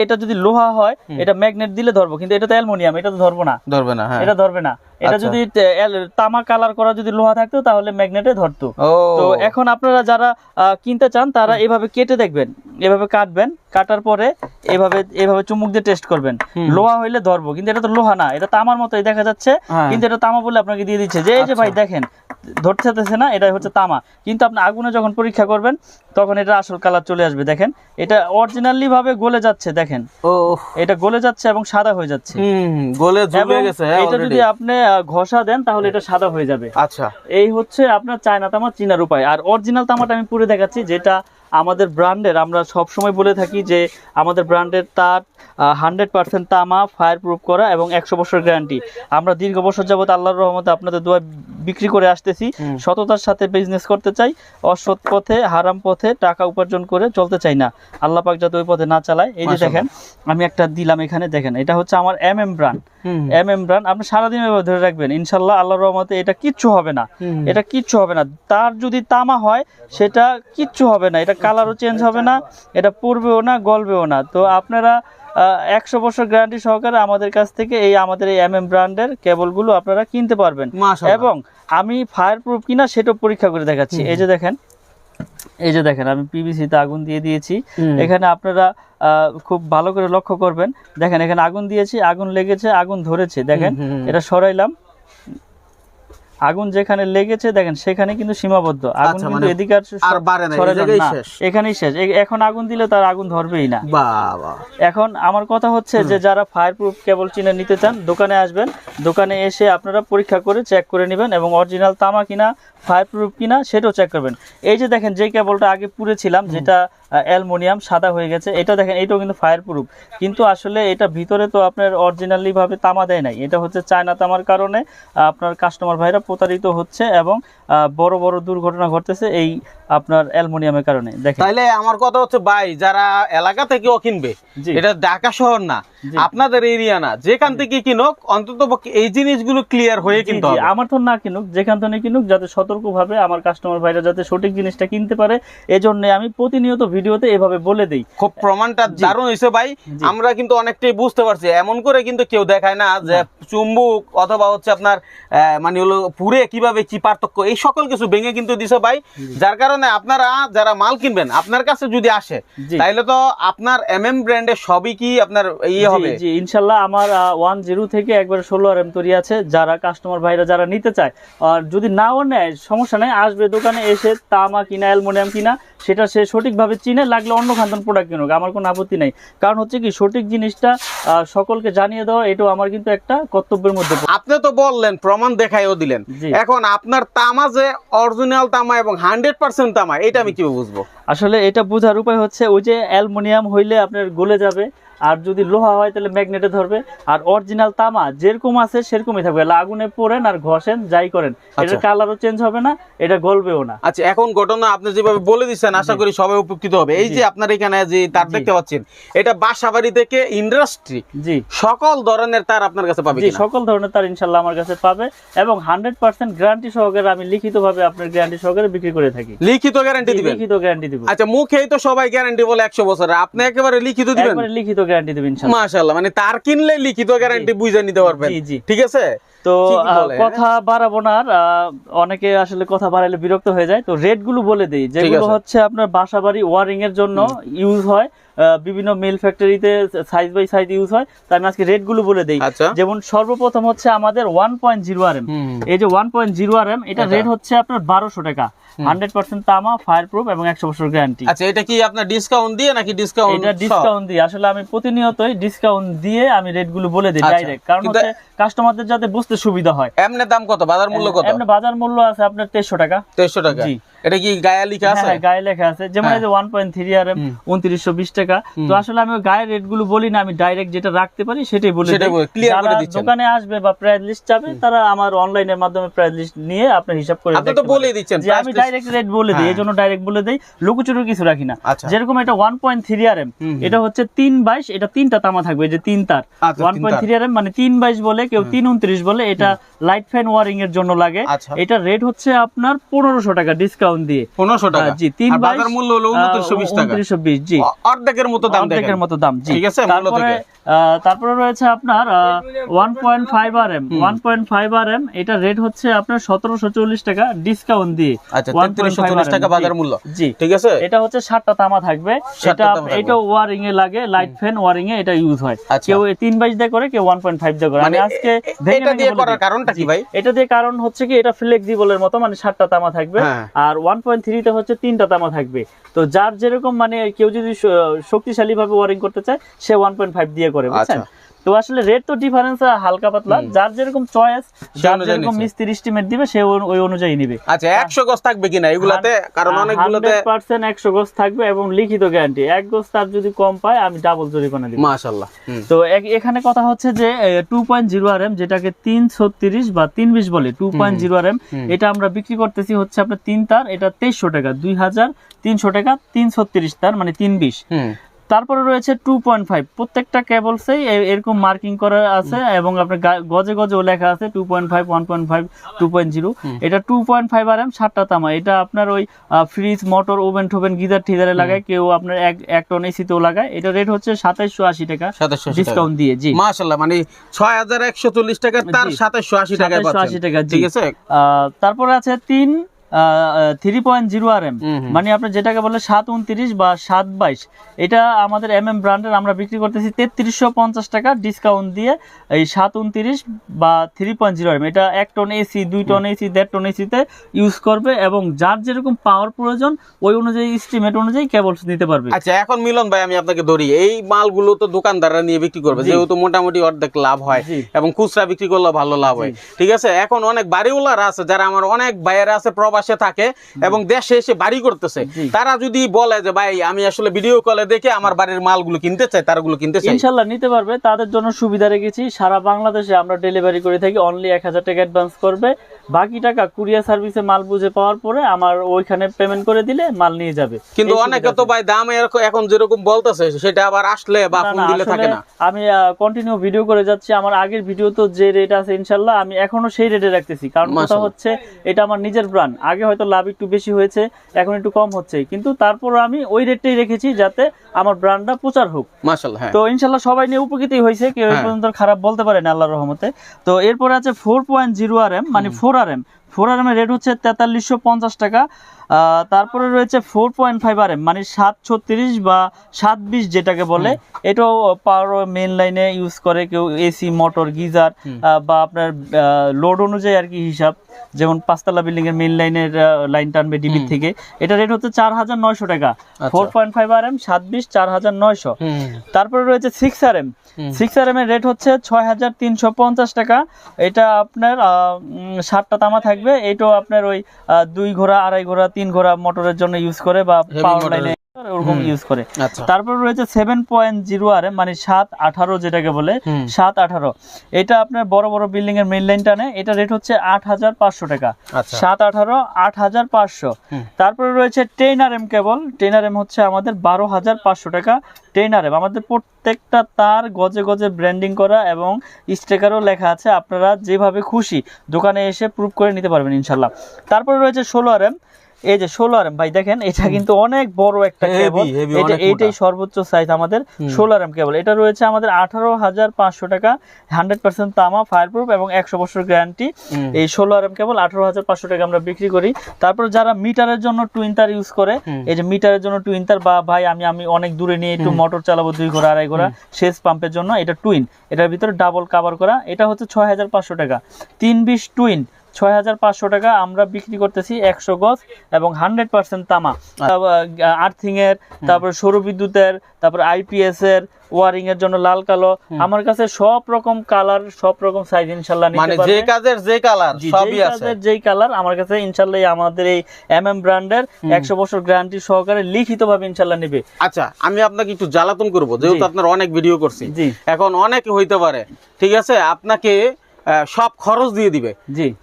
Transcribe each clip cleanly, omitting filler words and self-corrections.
এটা যদি লোহা হয় এটা ম্যাগনেট দিলে ধরবো, কিন্তু এটা তো অ্যালুমিনিয়াম, এটা তো ধরবে না। হ্যাঁ, এটা ধরবে না। এটা যদি তামা কালার করা যদি লোহা থাকতো তাহলে ম্যাগনেটে ধরতো। তো এখন আপনারা যারা কিনতে চান তারা এভাবে কেটে দেখবেন, এভাবে কাটবেন, কাটার পরে এভাবে চুমুক দিয়ে টেস্ট করবেন, লোহা হইলে ধরবো, কিন্তু এটা তো লোহা না, এটা তামার মতোই দেখা যাচ্ছে, কিন্তু এটা তামা বলে আপনাকে দিয়ে দিচ্ছে যে এই যে ভাই দেখেন ধরতেছে না, এটা হচ্ছে তামা। কিন্তু আপনি আগুনে যখন পরীক্ষা করবেন তখন এটা আসল কালার চলে আসবে। দেখেন এটা অরিজিনালি ভাবে গলে যাচ্ছে, দেখেন এটা গলে যাচ্ছে এবং সাদা হয়ে যাচ্ছে, গলে ঝুলে গেছে। এটা যদি আপনি ঘষা দেন তাহলে এটা সাদা হয়ে যাবে। আচ্ছা, এই হচ্ছে আপনার চায়না তামা চিনার উপায়। আর অরিজিনাল তামাটা আমি পুরো দেখাচ্ছি, যেটা আমাদের ব্র্যান্ডের, আমরা সব সময় বলে থাকি যে আমাদের ব্র্যান্ডের তার 100% তামা, ফায়ার প্রুফ করা এবং 100 বছর গ্যারান্টি। আমরা দীর্ঘ বছর যাবত আল্লাহর রহমতে আপনাদের দোয়া বিক্রি করে আসতেছি, সততার সাথে বিজনেস করতে চাই, অসৎ পথে হারাম পথে টাকা উপার্জন করে চলতে চাই না, আল্লাহ পাক যাতে ওই পথে না চালায়। এই যে দেখেন আমি একটা দিলাম এখানে, দেখেন এটা হচ্ছে আমার ব্র্যান্ড। ব্র্যান্ড আপনি সারাদিন এভাবে ধরে রাখবেন, ইনশাল্লাহ আল্লাহর রহমতে এটা কিচ্ছু হবে না, এটা কিচ্ছু হবে না। তার যদি তামা হয় সেটা কিচ্ছু হবে না, এটা কালারও চেঞ্জ হবে না, এটা পড়বেও না, গলবেও না। তো আপনারা 100 বছর গ্যারান্টি সহকারে আমাদের কাছ থেকে আমাদের এই ব্র্যান্ডের কেবলগুলো আপনারা কিনতে পারবেন। এবং আমি ফায়ার প্রুফ কিনা সেটাও পরীক্ষা করে দেখাচ্ছি। এই যে দেখেন আমি পিভিসিতে আগুন দিয়ে দিয়েছি। এখানে আপনারা খুব ভালো করে লক্ষ্য করবেন, দেখেন এখানে আগুন দিয়েছি, আগুন লেগেছে, আগুন ধরেছে, দেখেন এটা সরাইলাম, আগুন যেখানে লেগেছে দেখেন সেখানে কিন্তু সীমাবদ্ধ, আগুন কিন্তু এদিকে আর এখানেই শেষ। এখন আগুন দিলে তার আগুন ধরবেই না। এখন আমার কথা হচ্ছে যে যারা ফায়ার প্রুফ কেবল চিনে নিতে চান দোকানে আসবেন, দোকানে এসে আপনারা পরীক্ষা করে চেক করে নেবেন এবং অরিজিনাল তামা কিনা ফায়ার প্রুফ কিনা সেটাও চেক করবেন। এই যে দেখেন যে কেবলটা আগে পুড়েছিলাম, যেটা অ্যালুমিনিয়াম সাদা হয়ে গেছে, এটা দেখেন এটাও কিন্তু ফায়ার প্রুফ, কিন্তু আসলে এটা ভিতরে তো আপনার অরিজিনালি ভাবে তামা দেয় নাই, এটা হচ্ছে চায়না তামার কারণে আপনার কাস্টমার ভাইরা প্রতারিত হচ্ছে এবং বড় বড় দুর্ঘটনা ঘটতেছে এই আপনার অ্যালুমিনিয়ামের কারণে। দেখেন তাইলে আমার কথা হচ্ছে ভাই, যারা এলাকা থেকেও কিনবে, এটা ঢাকা শহর না, আপনাদের এরিয়া না, যেখান থেকে কিনুক অন্তত এই জিনিসগুলো ক্লিয়ার হয়ে কিনতে হবে। আমার তো না কিনুক, যেখান থেকে কিনুক, যাতে সতর্কভাবে আমার কাস্টমার ভাইরা যাতে সঠিক জিনিসটা কিনতে পারে, এজন্য আমি প্রতিনিয়ত ভিডিওতে এভাবে বলে দেই। খুব প্রমাণটা দারুণ হয়েছে ভাই, আমরা কিন্তু অনেকটাই বুঝতে পারছি। এমন করে কিন্তু কেউ দেখায় না যে চুম্বক অথবা হচ্ছে আপনার মানে হলো পুরে কিভাবে কি পার্থক্য, এই সকল কিছু ভেঙে কিন্তু দিছে ভাই। যার কারণে আপনারা যারা মাল কিনবেন আপনার কাছে যদি আসে তাইলে তো আপনার ব্র্যান্ডের সবই কি আপনার হবে। জি ইনশাআল্লাহ আমার 10 থেকে একবারে 16 তৈরি আছে। যারা কাস্টমার ভাইরা যারা নিতে চায়, আর যদি নাও নেয় সমস্যা নাই, আসবে দোকানে এসে তামা কিনা অ্যালুমিনিয়াম কিনা সেটা সে সঠিকভাবে চিনে, লাগলে অন্য খানদান প্রোডাক্ট কিনুক, আমার কোনো আপত্তি নাই। কারণ হচ্ছে কি সঠিক জিনিসটা সকলকে জানিয়ে দেওয়া এটাও আমার কিন্তু একটা কর্তব্যের মধ্যে। আপনি তো বললেন প্রমাণ দেখাইও দিলেন, এখন আপনার তামা যে অরিজিনাল তামা এবং 100% তামা, এটা আমি কিভাবে বুঝবো? আসলে এটা বোঝার উপায় হচ্ছে ওই যে অ্যালুমিনিয়াম হইলে আপনার গলে যাবে, আর যদি লোহা হয় তাহলে ম্যাগনেটে ধরবে, আর অরিজিনাল তামা যেরকম আছে সেরকমই থাকবে। আগুনে পোড়েন আর ঘষেন যাই করেন, এটার কালারও চেঞ্জ হবে না, এটা গলবেও না। আচ্ছা, এখন ঘটনা আপনি যেভাবে বলে দিচ্ছেন আশা করি সবাই উপকৃত হবে। এই যে আপনার এখানে যে তার দেখতে পাচ্ছেন, এটা বাসাবাড়ি থেকে ইন্ডাস্ট্রি সকল ধরনের তার আপনার কাছে পাবে? সকল ধরনের তার ইনশাআল্লাহ আমার কাছে পাবে এবং 100% গ্যারান্টি সহকারে আমি লিখিতভাবে আপনার গ্যারান্টি সহকারে বিক্রি করে থাকি। লিখিত গ্যারান্টি দিবেন? লিখিত গ্যারান্টি দিব। আচ্ছা, মুখেই তো সবাই গ্যারান্টি বলে 100 বছরের, আপনি একেবারে লিখিত দিবেন? একেবারে লিখিত গ্যারান্টি দিবেন ইনশাআল্লাহ। মাশাআল্লাহ, মানে তার কিনলে লিখিত গ্যারান্টি বুঝে নিতে পারবেন। ঠিক আছে, তো কথা বাড়াবো না, অনেকে আসলে কথা বাড়াইলে বিরক্ত হয়ে যায়। তো রেট গুলো বলে দেই, যেগুলো হচ্ছে আপনার বাসাবাড়ি ওয়ারিং এর জন্য ইউজ হয়, বিভিন্ন মিল ফ্যাক্টরিতে সাইজ বাই সাইজ ইউজ হয়, তাই আমি আজকে রেট গুলো বলে দেই। যেমন সর্বপ্রথম হচ্ছে আমাদের 1.0 RM, এই যে 1.0 RM এটা রেট হচ্ছে আপনার 1200 টাকা, 100% তামা, ফায়ার প্রুফ এবং 100 বছর গ্যারান্টি। আচ্ছা, এটা কি আপনার ডিসকাউন্ট দিয়ে নাকি ডিসকাউন্ট? এটা ডিসকাউন্ট দিয়ে, আসলে আমি প্রতিনিয়তই ডিসকাউন্ট দিয়ে আমি রেট গুলো বলে দিই ডাইরেক্ট, কারণ হচ্ছে কাস্টমারদের যাতে বুঝতে সুবিধা হয়। এমনি দাম কত, বাজার মূল্য কত? এমনি বাজার মূল্য আছে আপনার 2300 টাকা। 2300 টাকা? জি। এটা কি গায়ে লেখা আছে? হ্যাঁ, গায়ে লেখা আছে। যেমন এই যে 1.3 RM 2920 টাকা। তো আসলে আমি গায়ের রেট গুলো বলি না, আমি ডাইরেক্ট যেটা রাখতে পারি সেটাই বলে দিই। যারা দোকানে আসবে বা প্রাইস লিস্ট চাবে তারা আমার অনলাইনের মাধ্যমে প্রাইস লিস্ট নিয়ে আপনার হিসাব করে আপনি তো বলেই দিচ্ছেন যে আমি ডাইরেক্ট রেট বলে দিই, এজন্য ডাইরেক্ট বলে দেই, লুকোচুরি কিছু রাখি না। যেরকম এটা 1.3 RM, এটা হচ্ছে 322, এটা তিনটা তামা থাকবে, এই যে তিন তার 1.3 RM মানে 322 বলে, কেউ 329 বলে, এটা লাইট ফ্যান ওয়ারিং এর জন্য লাগে। এটা রেট হচ্ছে আপনার 1500 টাকা ডিসকাউন্ট দিয়ে। 1500 টাকা? জি, 322 বাজার মূল্য হলো 2920 টাকা। 2920, জি। অর্ধেক অর্ধেকের মতো দাম, অর্ধেকের মতো দাম, জি। ঠিক আছে, মূল্য থেকে। তারপরে রয়েছে আপনার 1.5 RM 1.5 RM, এটা রেট হচ্ছে আপনার 1740 টাকা ডিসকাউন্ট দিয়ে। আচ্ছা, 3340 টাকা বাজার মূল্য, জি। ঠিক আছে, এটা হচ্ছে 7টা তামা থাকবে। এটা ওয়ারিং এ লাগে, লাইট ফ্যান ওয়ারিং এ এটা ইউজ হয়। কেউ 3 দিয়ে করে, কেউ 1.5 দিয়ে করে। আমি আজকে এটা দিয়ে করার কারণটা কি ভাই? এটা দিয়ে কারণ হচ্ছে কি, এটা ফ্লেক্সিবলের মতো, মানে 7টা তামা থাকবে। আর 1.3 তে হচ্ছে 3টা তামা থাকবে। তো যার যেরকম, মানে কেউ যদি শক্তিশালী ভাবে ওয়ারিং করতে চায়, সে 1.5 দিয়ে করে, বুঝছেন? তো আসলে রেট তো ডিফারেন্স হালকা পাতলা, যার যেরকম চয়েস, যার যেরকম মিস্ত্রি এস্টিমেট দিবে, সে ওই অনুযায়ী নেবে। আচ্ছা, 100 গজ থাকবে কিনা এগুলাতে? কারণ অনেকগুলোতে 100% 100 গজ থাকবে এবং লিখিত গ্যারান্টি। 1 গজ তার যদি কম পায়, আমি ডাবল জরিমানা দিব। মাশাআল্লাহ। তো এখানে কথা হচ্ছে যে 2.0 RM, যেটাকে 336 বা 320 বলে, 2.0 RM, এটা আমরা বিক্রি করতেছি হচ্ছে আপনার 3 তার, এটা 2300 টাকা, 2300 টাকা, 336 তার, মানে 320। তারপরে রয়েছে 2.5, প্রত্যেকটা কেবলসেই এরকম মার্কিং করা আছে এবং আপনার গজে গজেও লেখা আছে 2.5, 1.5, 2.0। এটা 2.5 RM, 7টা তামা। এটা আপনার ওই ফ্রিজ, মোটর, ওভেন টোভেন, গিজার টিজারে লাগায়, কেউ আপনার 1 টন এসিতেও লাগায়। এটা রেট হচ্ছে 2780 টাকা ডিসকাউন্ট দিয়ে, জি। মাশাআল্লাহ, মানে 6140 টাকা তার 2780 টাকায় পাচ্ছেন, ঠিক আছে। তারপরে আছে 3.0 RM, মানে আপনার যেটাকে বলে 729 বা 722। এটা আমাদের ব্র্যান্ডের, আমরা বিক্রি করতেছি 3350 টাকা ডিসকাউন্ট দিয়ে। এই 729 বা 3.0 RM, এটা 1 ton AC, 2 ton AC, 1.5 ton এসিতে ইউজ করবে এবং যার যেরকম পাওয়ার প্রয়োজন, ওই অনুযায়ী এস্টিমেট অনুযায়ী কেবলস নিতে পারবে। আচ্ছা, এখন মিলন ভাই, আমি আপনাকে ধরি, এই মালগুলো তো দোকানদাররা নিয়ে বিক্রি করবে, যেহেতু মোটামুটি অর্ধেক লাভ হয় এবং খুচরা বিক্রি করলে ভালো লাভ হয়, ঠিক আছে। এখন অনেক বাড়িওয়ালারা আছে, যারা আমার অনেক ভাইয়েরা আছে প্রবাসে থাকে এবং দেশে এসে বাড়ি করতেছে, তারা যদি বলে যে ভাই আমি আসলে ভিডিও কলে দেখে আমার বাড়ির মালগুলো কিনতে চাই, তারগুলো কিনতে চাই, ইনশাআল্লাহ নিতে পারবে। তাদের জন্য সুবিধা রেখেছি, সারা বাংলাদেশে আমরা ডেলিভারি করে থাকি। অনলি 1000 টাকা অ্যাডভান্স করবে, বাকি টাকা কুরিয়ার সার্ভিসে মাল বুঝে পাওয়ার পরে আমার ওইখানে পেমেন্ট করে দিলে মাল নিয়ে যাবে। কিন্তু অনেকে তো ভাই দাম এখন যেরকম বলতেছে, সেটা আবার আসলে বা ফোন দিলে থাকে না। আমি কন্টিনিউ ভিডিও করে যাচ্ছি, আমার আগের ভিডিও তো যে রেট আছে ইনশাআল্লাহ আমি এখনো সেই রেটে রাখতেছি। কারণ কথা হচ্ছে, এটা আমার নিজের ব্র্যান্ড, আগে হয়তো লাভ একটু বেশি হয়েছে, এখন একটু কম হচ্ছে, কিন্তু তারপর আমি ওই রেটটাই রেখেছি যাতে আমার ব্র্যান্ডটা প্রচার হোক। মাশাআল্লাহ। তো ইনশাআল্লাহ সবাই নিয়ে উপকৃত হয়েছে, কেউ এই পর্যন্ত খারাপ বলতে পারে না, আল্লাহর রহমতে। তো এরপরে আছে 4.0 RM, মানে 4 RM এর রেট হচ্ছে 4350 টাকা। তারপরে রয়েছে 4.5 RM, মানে 736 বা 720 যেটাকে বলে। এটাও পাওয়ার মেইন লাইনে ইউজ করে, কেউ এসি, মোটর, গিজার বা আপনার লোড অনুযায়ী আর কি হিসাব, যেমন 5 তলা বিল্ডিং এর মেইন লাইনের লাইন টানবে ডিবি থেকে। এটা রেট হচ্ছে 4900 টাকা। 4.5 RM 720, 4900। তারপরে রয়েছে 6 RM। 6 RM এর রেট হচ্ছে 6350 টাকা। এটা আপনার 7টা তামা থাকবে। এটাও আপনার ওই 2 ঘোড়া, 2.5 ঘোড়া, 3 ঘোড়া মোটরের জন্য ইউজ করে বা পাওয়ার লাইনে ওরকম ইউজ করে। তারপর রয়েছে 7.0 RM, মানে 718 যেটাকে বলে, 718। এটা আপনার বড় বড় বিল্ডিং এর মেইন লাইন টানে। এটা রেট হচ্ছে 8500 টাকা। 718, 8500। তারপরে রয়েছে 10 RM কেবল। 10 RM হচ্ছে আমাদের 12500 টাকা। 10 RM আমাদের প্রত্যেকটা তার গজে গজে ব্র্যান্ডিং করা এবং স্টিকারও লেখা আছে। আপনারা যেভাবে খুশি দোকানে এসে প্রুফ করে নিতে পারবেন ইনশাল্লাহ। তারপরে রয়েছে 16 RM। এই যে 16 RM ভাই, দেখেন এটা কিন্তু অনেক বড় একটা কেবল। এইটাই সর্বোচ্চ সাইজ আমাদের 16 RM কেবল। এটা রয়েছে আমাদের 18500 টাকা। 100% তামা, ফায়ারপ্রুফ এবং 100 বছর গ্যারান্টি। এই 16 RM কেবল 18500 টাকা আমরা বিক্রি করি। তারপর যারা মিটারের জন্য টুইন তার ইউজ করে, এই যে মিটারের জন্য টুইন তার, বা ভাই আমি অনেক দূরে নিয়ে একটু মোটর চালাবো 2 ঘোড়া 2.5 ঘোড়া সেচ পাম্পের জন্য, এটা টুইন, এটার ভিতরে ডাবল কভার করা। এটা হচ্ছে 6500 টাকা। 320 টুইন 6500 টাকা আমরা বিক্রি করতেছি 100 গজ এবং 100% তামা। আর্থিং এর, তারপর সৌর বিদ্যুতের, তারপর আইপিএস এর ওয়ারিং এর জন্য লাল কালো, আমার কাছে সব রকম কালার, সব রকম সাইজ ইনশাআল্লাহ নিতে পারবেন। মানে যে কাজের যে কালার সবই আছে, যেই কালার আমার কাছে ইনশাআল্লাহ আমাদের এই ব্র্যান্ডের 100 বছর গ্যারান্টি সহকারে লিখিতভাবে ইনশাআল্লাহ নেবে। আচ্ছা, আমি আপনাকে একটু জ্বালাতন করব, যেহেতু আপনার অনেক ভিডিও করছি, এখন অনেকে হইতে পারে, ঠিক আছে, আপনাকে সব খরচ দিয়ে দিবে,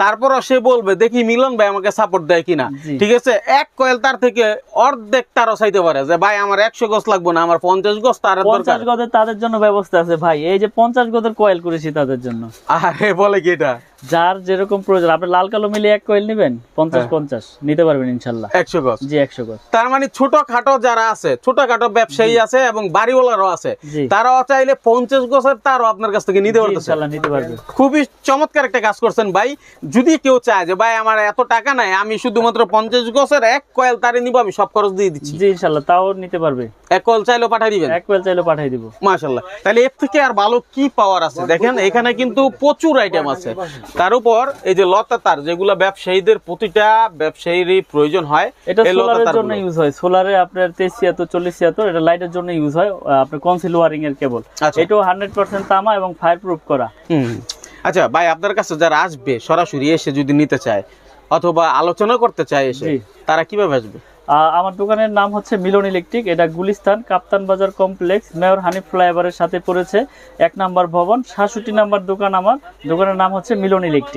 তারপর সে বলবে দেখি মিলন ভাই আমাকে সাপোর্ট দেয় কিনা, ঠিক আছে, এক কয়েল তার থেকে অর্ধেক তারও চাইতে পারে যে ভাই আমার 100 গজ লাগবে না, আমার 50 গজ তার দরকার। 50 গজের তাদের জন্য ব্যবস্থা আছে ভাই, এই যে 50 গজের কয়েল করেছি তাদের জন্য। আরে বলে কি এটা যার যেরকম প্রয়োজন, আপনি লাল কালো মিলে এক কয়েল নেবেন 50-50 নিতে পারবেন ইনশাল্লাহ। 100 গজ। জি 100 গজ। তার মানে ছোটখাটো যারা আছে, ছোটখাটো ব্যবসায়ী আছে এবং বাড়িওয়ালারও আছে, জি। তারাও চাইলে 50 গজের তারও আপনার কাছ থেকে নিতে পারতেছে। ইনশাল্লাহ নিতে পারবে। খুবই চমৎকার একটা কাজ করছেন ভাই। যদি কেউ চায় যে ভাই আমার এত টাকা নাই, আমি শুধুমাত্র 50 গজের এক কয়েল তারে নিব, আমি সব খরচ দিয়ে দিচ্ছি, জি ইনশাল্লাহ তাও নিতে পারবে। এক কয়েল চাইলেও পাঠিয়ে দিবেন? এক কয়েল চাইলে পাঠিয়ে দিব। মাশাআল্লাহ। তাহলে এর থেকে আর ভালো কি পাওয়ার আছে? দেখেন এখানে কিন্তু প্রচুর আইটেম আছে। তার উপর এই যে লতা তার, যেগুলো ব্যবসায়ীদের, প্রতিটা ব্যবসায়ীরই প্রয়োজন হয়, এটা এই লতা সোলারের জন্য তারগুলো। ইউজ হয়। সোলারে আপনার 2376-4076 এটা লাইটের জন্য ইউজ হয়, আপনার কনসিল ওয়ারিং এর কেবল। আচ্ছা। এটাও 100% তামা এবং ফায়ার প্রুফ করা। আচ্ছা ভাই, আপনার কাছে যারা আসবে সরাসরি এসে যদি নিতে চায় অথবা আলোচনা করতে চায় এসে, জি। তারা কিভাবে আসবে? আমার দোকানের নাম হচ্ছে মিলন ইলেকট্রিক। এটা গুলিস্তান কাপ্তান বাজার কমপ্লেক্স, মেয়র হানিফ ফ্লাইওভারের সাথে পড়েছে, 1 নম্বর ভবন, 67 নম্বর দোকান। আমার দোকানের নাম হচ্ছে মিলন ইলেকট্রিক।